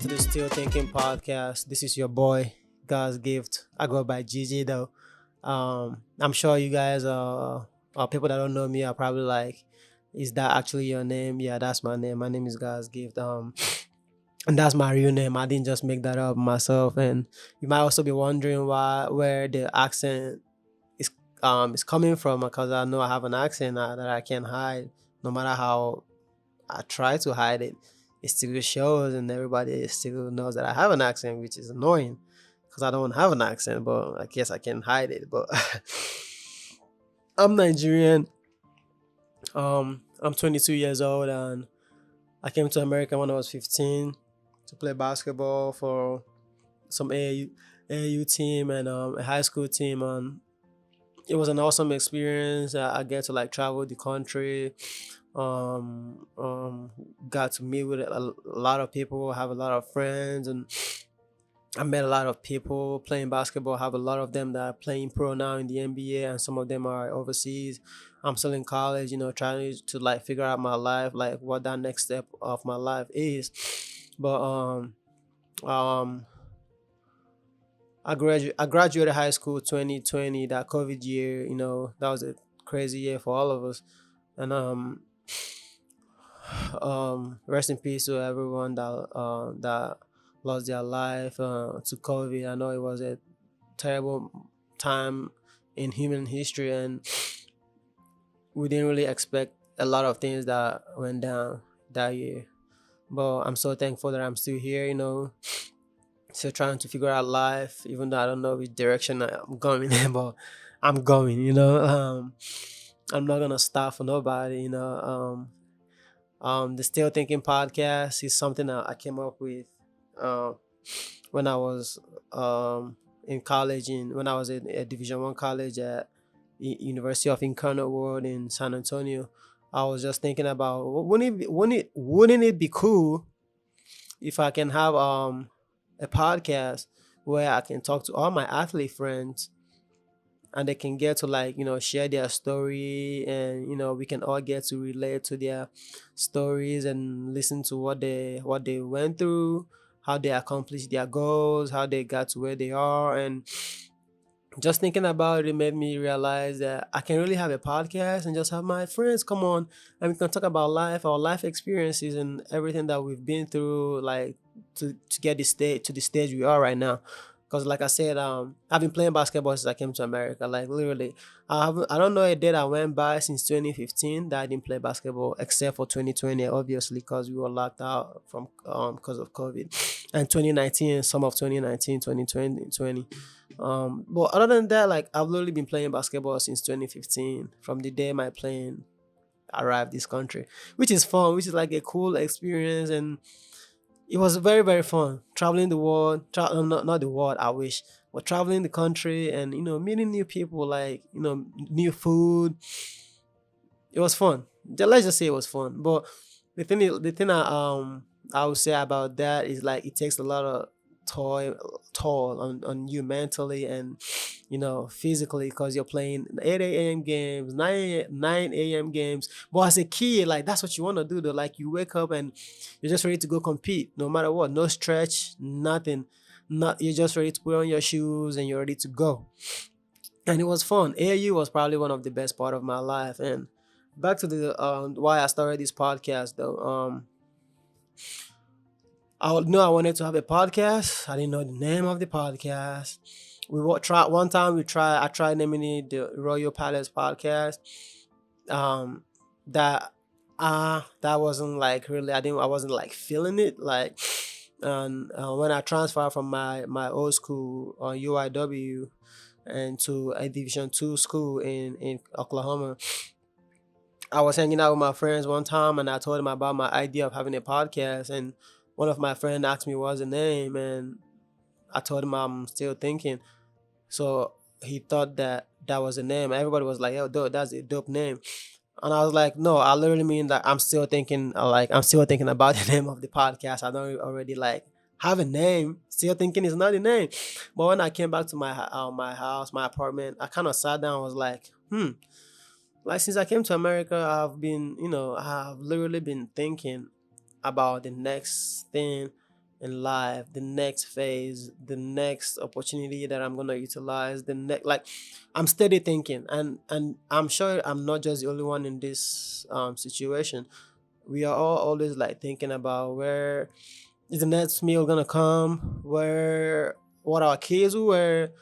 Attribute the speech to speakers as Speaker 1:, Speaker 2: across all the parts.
Speaker 1: to the Still Thinking podcast. This is your boy, Godsgift. I go by GG though. I'm sure you guys people that don't know me are probably like, is that actually your name? Yeah, that's my name. My name is Godsgift. And that's my real name. I didn't just make that up myself. And you might also be wondering where the accent is is coming from, because I know I have an accent that I can't hide, no matter how I try to hide it. It still shows, and everybody still knows that I have an accent, which is annoying because I don't have an accent. But I guess I can hide it. But I'm Nigerian. I'm 22 years old, and I came to America when I was 15 to play basketball for some AAU team and a high school team, and it was an awesome experience. I get to like travel the country, um, um, got to meet with a lot of people, have a lot of friends, and I met a lot of people playing basketball. Have a lot of them that are playing pro now in the NBA, and some of them are overseas. I'm still in college, trying to like figure out my life, like what that next step of my life is. But um, I graduated high school 2020, that COVID year. That was a crazy year for all of us, and rest in peace to everyone that lost their life to COVID. I know it was a terrible time in human history, and we didn't really expect a lot of things that went down that year. But I'm so thankful that I'm still here. Still trying to figure out life, even though I don't know which direction I'm going in, but I'm going. I'm not gonna stop for nobody. The Still Thinking podcast is something that I came up with uh, when I was in college, when I was in a Division 1 college at University of Incarnate World in San Antonio. I was just thinking about, wouldn't it be cool if I can have a podcast where I can talk to all my athlete friends, and they can get to like share their story, and we can all get to relate to their stories and listen to what they went through, how they accomplished their goals, how they got to where they are. And just thinking about it made me realize that I can really have a podcast and just have my friends come on, and we can talk about life, our life experiences, and everything that we've been through, like to get the stage we are right now. Because like I said, I've been playing basketball since I came to America. Like literally, I don't know a day that went by since 2015 that I didn't play basketball, except for 2020, obviously, because we were locked out from because of COVID, and 2019, some of 2019, 2020. But other than that, like I've literally been playing basketball since 2015, from the day my plane arrived this country, which is fun, which is like a cool experience. And it was very very fun traveling the world, not the world, I wish, but traveling the country, and meeting new people, like new food. It was fun. Let's just say it was fun. But the thing I would say about that is like it takes a lot of toil toll on you mentally and physically, because you're playing 8 a.m. games, 9 a.m. games. But as a kid, like that's what you want to do though. Like you wake up and you're just ready to go compete no matter what. No stretch, nothing. Not You're just ready to put on your shoes and you're ready to go. And it was fun. AAU was probably one of the best part of my life. And back to the why I started this podcast though. I knew I wanted to have a podcast. I didn't know the name of the podcast. Try one time. I tried naming it the Royal Palace Podcast. Um, that that wasn't like really. I wasn't like feeling it. Like, and when I transferred from my old school on UIW and to a Division 2 school in Oklahoma, I was hanging out with my friends one time, and I told them about my idea of having a podcast. And one of my friends asked me what's the name, and I told him I'm still thinking. So he thought that that was the name. Everybody was like, "Yo, dope, that's a dope name." And I was like, "No, I literally mean that I'm still thinking. Like I'm still thinking about the name of the podcast. I don't already like have a name. Still thinking it's not the name." But when I came back to my house, my apartment, I kind of sat down. And was like, Like since I came to America, I've literally been thinking about the next thing in life, the next phase, the next opportunity that I'm gonna utilize, the next, like, I'm steady thinking, and I'm sure I'm not just the only one in this situation. We are all always like thinking about where is the next meal gonna come, where what our kids will wear,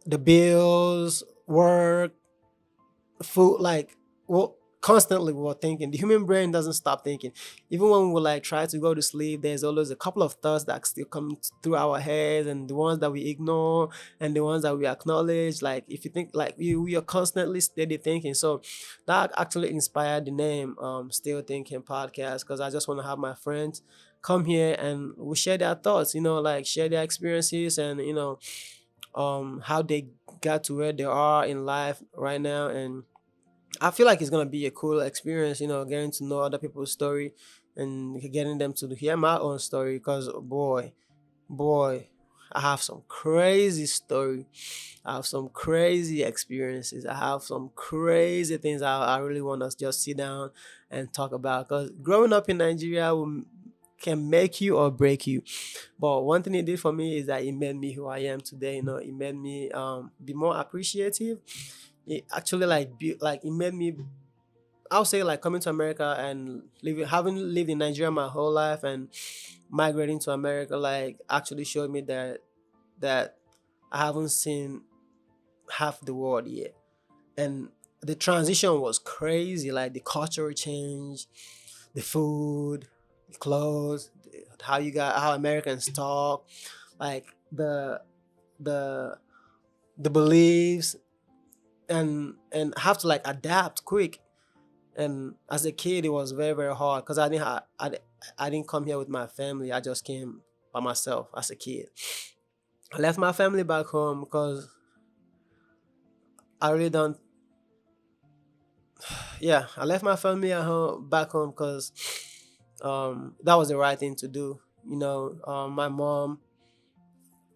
Speaker 1: the bills, work, food, like, well, constantly we're thinking. The human brain doesn't stop thinking. Even when we like try to go to sleep, there's always a couple of thoughts that still come through our heads, and the ones that we ignore and the ones that we acknowledge. Like, if you think, like, we are constantly steady thinking. So that actually inspired the name Still Thinking Podcast, because I just want to have my friends come here and we share their thoughts, like share their experiences, and how they got to where they are in life right now. And I feel like it's gonna be a cool experience, getting to know other people's story and getting them to hear my own story. Because boy, I have some crazy story. I have some crazy experiences. I have some crazy things I really want to just sit down and talk about. Because growing up in Nigeria can make you or break you. But one thing it did for me is that it made me who I am today. It made me be more appreciative. It actually like it made me, I'll say, like, coming to America and living, having lived in Nigeria my whole life, and migrating to America, like, actually showed me that I haven't seen half the world yet. And the transition was crazy, like the cultural change, the food, the clothes, how Americans talk, like the the beliefs, and have to like adapt quick. And as a kid, it was very, very hard because I didn't come here with my family. I just came by myself as a kid. I left my family back home because I really don't. Yeah, I left my family at home back home because that was the right thing to do. My mom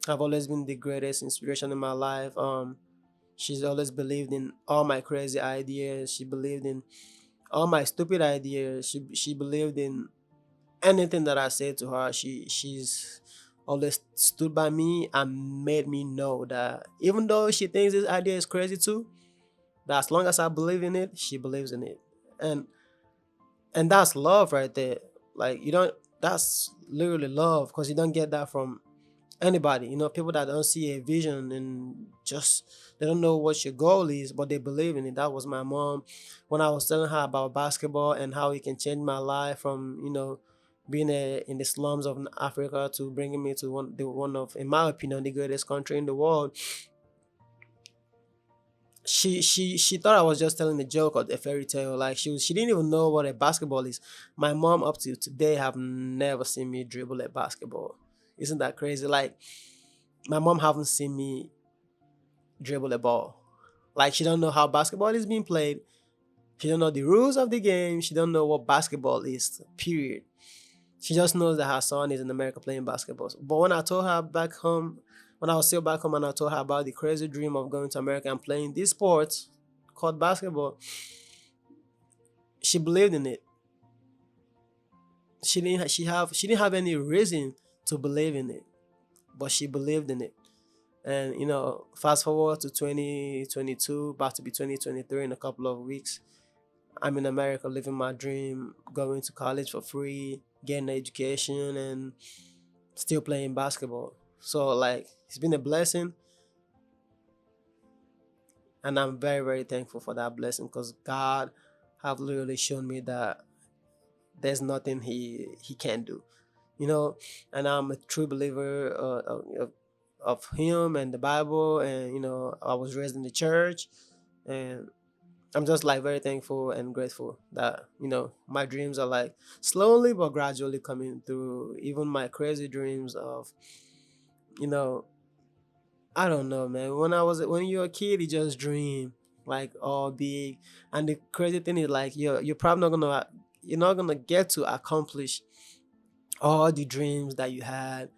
Speaker 1: have always been the greatest inspiration in my life. She's always believed in all my crazy ideas. She believed in all my stupid ideas. She believed in anything that I said to her. She's always stood by me and made me know that even though she thinks this idea is crazy too, that as long as I believe in it, she believes in it. And and that's love right there. Like, you don't that's literally love, because you don't get that from anybody. People that don't see a vision and just they don't know what your goal is, but they believe in it. That was my mom. When I was telling her about basketball and how it can change my life from being in the slums of Africa to bringing me to one of, in my opinion, the greatest country in the world. She thought I was just telling a joke or a fairy tale. Like, she didn't even know what a basketball is. My mom up to today have never seen me dribble a basketball. Isn't that crazy? Like, my mom haven't seen me dribble a ball. Like, she don't know how basketball is being played. She don't know the rules of the game. She don't know what basketball is. Period. She just knows that her son is in America playing basketball. But when I told her back home, when I was still back home, and I told her about the crazy dream of going to America and playing this sport called basketball, she believed in it. She didn't have any reason to believe in it, but she believed in it. And fast forward to 2022, about to be 2023 in a couple of weeks. I'm in America living my dream, going to college for free, getting an education, and still playing basketball. So, like, it's been a blessing, and I'm very, very thankful for that blessing, because God have literally shown me that there's nothing He can't do. And I'm a true believer of Him and the Bible, and I was raised in the church, and I'm just like very thankful and grateful that my dreams are like slowly but gradually coming through. Even my crazy dreams of you know I don't know, man. When you're a kid, you just dream like all big, and the crazy thing is, like, you're probably not gonna get to accomplish all the dreams that you had.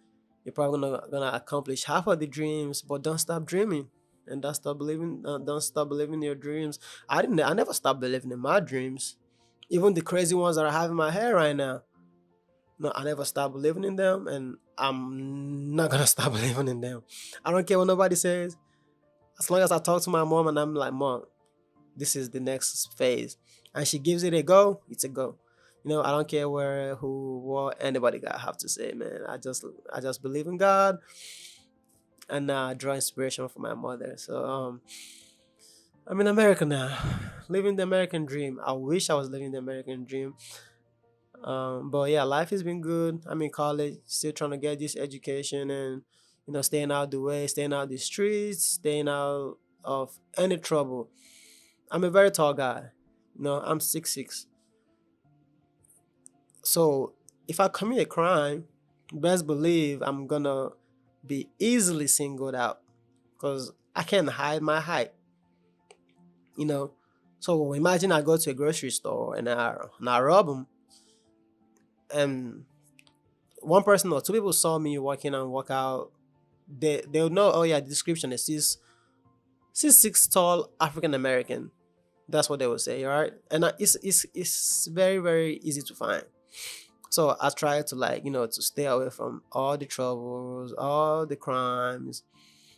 Speaker 1: You're probably not gonna accomplish half of the dreams, but don't stop dreaming, and don't stop believing. Don't stop believing in your dreams. I never stopped believing in my dreams, even the crazy ones that I have in my head right now. No, I never stopped believing in them, and I'm not gonna stop believing in them. I don't care what nobody says. As long as I talk to my mom and I'm like, Mom, this is the next phase, and she gives it a go, it's a go. I don't care what anybody got have to say, man. I just believe in God, and draw inspiration from my mother. So I'm in America now, living the American dream. I wish I was living the American dream. But yeah, life has been good. I'm in college, still trying to get this education, and staying out the way, staying out the streets, staying out of any trouble. I'm a very tall guy. I'm 6'6". So if I commit a crime, best believe I'm gonna be easily singled out because I can't hide my height. You know. So imagine I go to a grocery store and I rob them, and one person or two people saw me walking and walk out. They'll know. Oh yeah, the description is this 6 tall African American. That's what they would say, right? And it's very very easy to find. So I try to to stay away from all the troubles, all the crimes,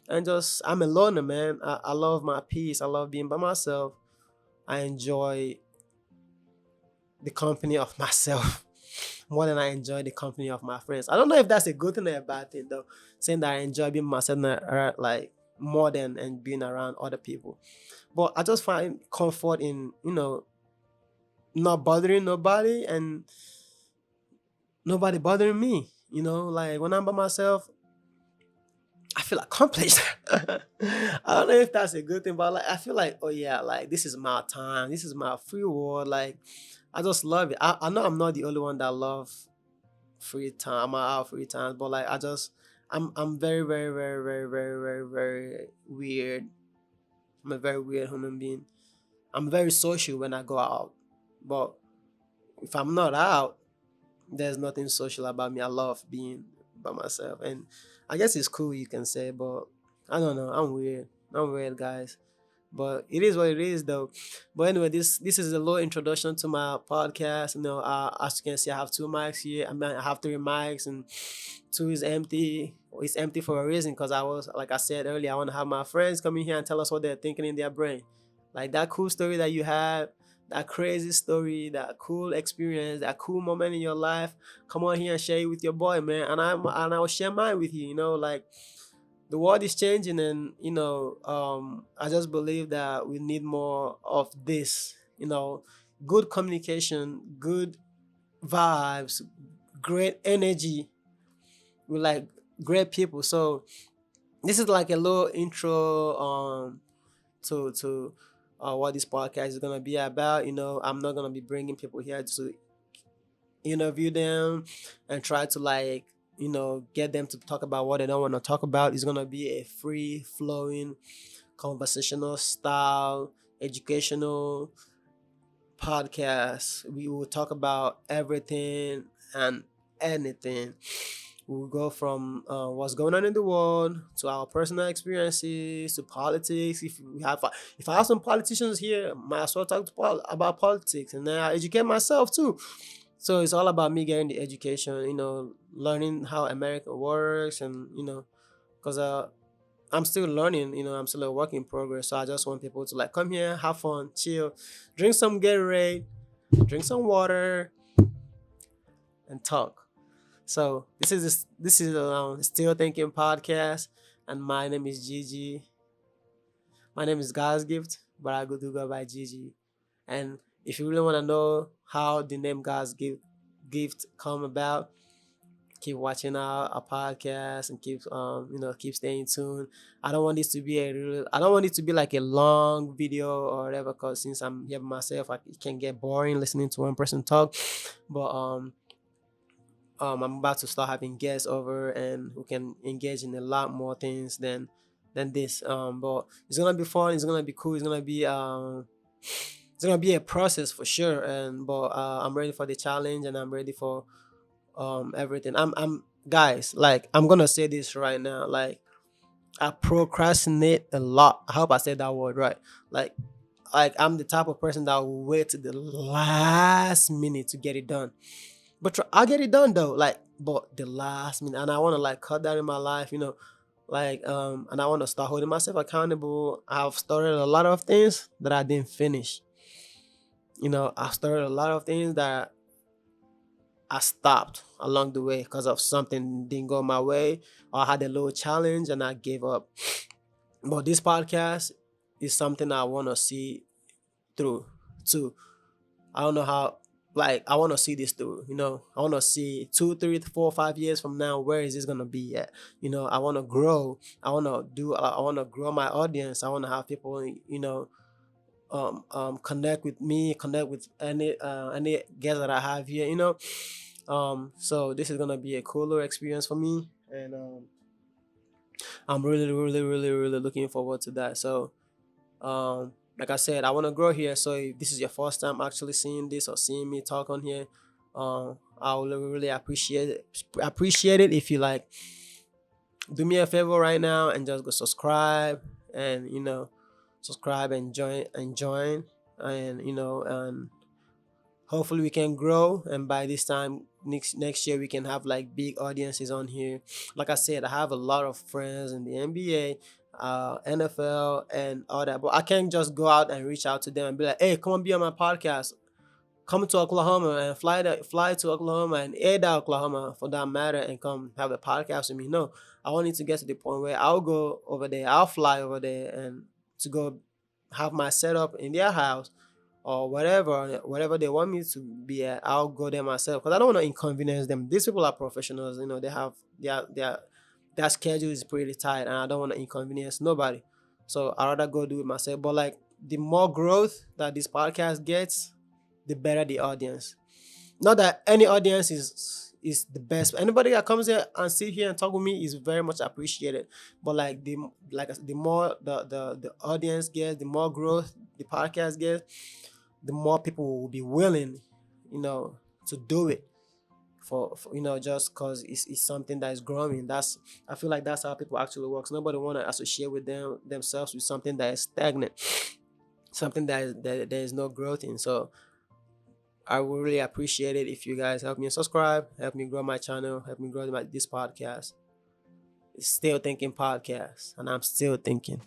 Speaker 1: and just I'm a loner, man. I love my peace. I love being by myself. I enjoy the company of myself more than I enjoy the company of my friends. I don't know if that's a good thing or a bad thing though. Saying that I enjoy being myself like more than and being around other people. But I just find comfort in, not bothering nobody and nobody bothering me. Like when I'm by myself, I feel accomplished. I don't know if that's a good thing, but like I feel like, oh yeah, like this is my time, this is my free world. Like I just love it. I know I'm not the only one that love free time. I have free time, but like I'm very very very very very very very weird. I'm a very weird human being. I'm very social when I go out, but if I'm not out, there's nothing social about me. I love being by myself, and I guess it's cool you can say, but I don't know. I'm weird. I'm weird, guys. But it is what it is, though. But anyway, this is a little introduction to my podcast. As you can see, I have two mics here. I mean, I have three mics, and two is empty. It's empty for a reason because like I said earlier, I want to have my friends come in here and tell us what they're thinking in their brain, like that cool story that you have, that crazy story, that cool experience, that cool moment in your life. Come on here and share it with your boy, man, and I will share mine with you. Like the world is changing, and I just believe that we need more of this. Good communication, good vibes, great energy with like great people. So this is like a little intro to what this podcast is gonna be about. I'm not gonna be bringing people here to interview them and try to get them to talk about what they don't want to talk about. It's gonna be a free flowing conversational style educational podcast. We will talk about everything and anything. We'll go from what's going on in the world to our personal experiences to politics. If I have some politicians here, might as well talk about politics, and then I educate myself too. So it's all about me getting the education, learning how America works, and because I'm still learning, I'm still a work in progress. So I just want people to like come here, have fun, chill, drink some Gatorade, drink some water, and talk. So this is Still Thinking podcast, and my name is Gigi. My name is Godsgift, but I go by Gigi. And if you really want to know how the name Gift come about, keep watching our podcast and keep staying tuned. I don't want it to be like a long video or whatever, because since I'm here by myself, it can get boring listening to one person talk. But I'm about to start having guests over, and who can engage in a lot more things than this. But it's gonna be fun. It's gonna be cool. It's gonna be a process for sure. I'm ready for the challenge, and I'm ready for everything. I'm guys. Like I'm gonna say this right now. Like I procrastinate a lot. I hope I said that word right. Like I'm the type of person that will wait to the last minute to get it done. but I'll get it done though. Like, but the last minute, and I want to like cut that in my life, like and I want to start holding myself accountable. I've started a lot of things that I didn't finish. I've started a lot of things that I stopped along the way because of something didn't go my way, or I had a little challenge and I gave up. But this podcast is something I want to see through too. I don't know how. Like, I want to see this through. I want to see 2, 3, 4, 5 years from now, where is this gonna be at? I want to grow. I want to grow my audience. I want to have people, connect with me, connect with any guest that I have here. So this is gonna be a cooler experience for me, and I'm really, really, really, really looking forward to that. So like I said, I want to grow here. So if this is your first time actually seeing this or seeing me talk on here, I will really appreciate it if you like do me a favor right now and just go subscribe, and subscribe and join, and and hopefully we can grow, and by this time next year we can have like big audiences on here. Like I said, I have a lot of friends in the NBA, NFL, and all that, but I can't just go out and reach out to them and be like, hey, come on, be on my podcast. Come to Oklahoma and fly to Oklahoma and Ada, Oklahoma for that matter, and come have a podcast with me. No, I want it to get to the point where I'll go over there, I'll fly over there, and to go have my setup in their house, or whatever they want me to be at. I'll go there myself because I don't want to inconvenience them. These people are professionals. They have their schedule is pretty tight, and I don't want to inconvenience nobody. So I rather go do it myself. But like, the more growth that this podcast gets, the better the audience. Not that any audience is the best. Anybody that comes here and sit here and talk with me is very much appreciated. But like, the more the audience gets, the more growth the podcast gets, the more people will be willing, to do it for just because it's something that is growing. I feel like that's how people actually works. Nobody want to associate with themselves with something that is stagnant, something that there is no growth in. So I would really appreciate it if you guys help me subscribe, help me grow my channel, help me grow this podcast. It's Still Thinking Podcast, and I'm still thinking.